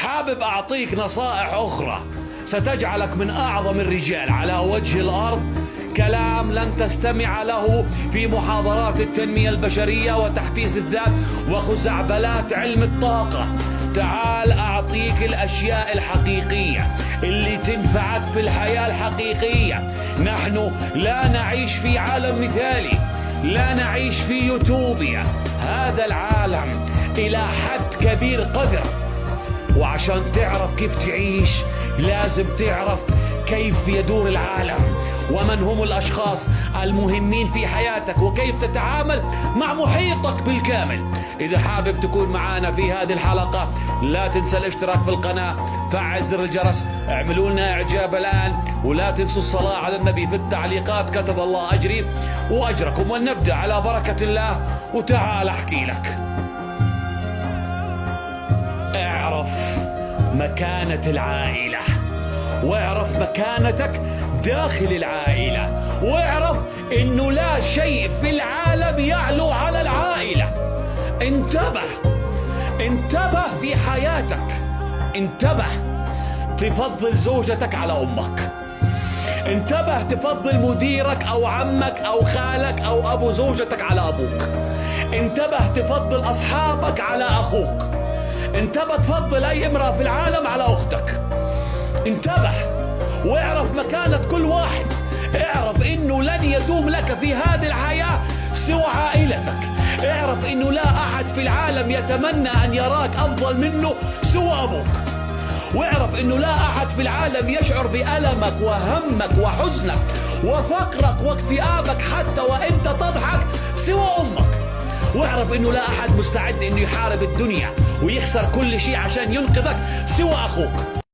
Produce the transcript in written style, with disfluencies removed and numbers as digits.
حابب أعطيك نصائح أخرى ستجعلك من أعظم الرجال على وجه الأرض، كلام لن تستمع له في محاضرات التنمية البشرية وتحفيز الذات وخزعبلات علم الطاقة. تعال أعطيك الأشياء الحقيقية اللي تنفعك في الحياة الحقيقية. نحن لا نعيش في عالم مثالي، لا نعيش في يوتوبيا. هذا العالم إلى حد كبير قدر، وعشان تعرف كيف تعيش لازم تعرف كيف يدور العالم ومن هم الأشخاص المهمين في حياتك وكيف تتعامل مع محيطك بالكامل. إذا حابب تكون معنا في هذه الحلقة لا تنسى الاشتراك في القناة، فعل زر الجرس، اعملوا لنا إعجاب الآن، ولا تنسوا الصلاة على النبي في التعليقات، كتب الله أجري وأجركم. ونبدأ على بركة الله. وتعال أحكي لك. اعرف مكانة العائلة، واعرف مكانتك داخل العائلة، واعرف انه لا شيء في العالم يعلو على العائلة. انتبه في حياتك، انتبه تفضل زوجتك على امك، انتبه تفضل مديرك او عمك او خالك او ابو زوجتك على ابوك، انتبه تفضل اصحابك على اخوك، انتبه تفضل اي امرأة في العالم على اختك. انتبه واعرف مكانة كل واحد. اعرف انه لن يدوم لك في هذه الحياة سوى عائلتك. اعرف انه لا احد في العالم يتمنى ان يراك افضل منه سوى ابوك. واعرف انه لا احد في العالم يشعر بألمك وهمك وحزنك وفقرك واكتئابك حتى وانت تضحك سوى امك. واعرف انه لا احد مستعد انه يحارب الدنيا ويخسر كل شيء عشان ينقذك سوى اخوك.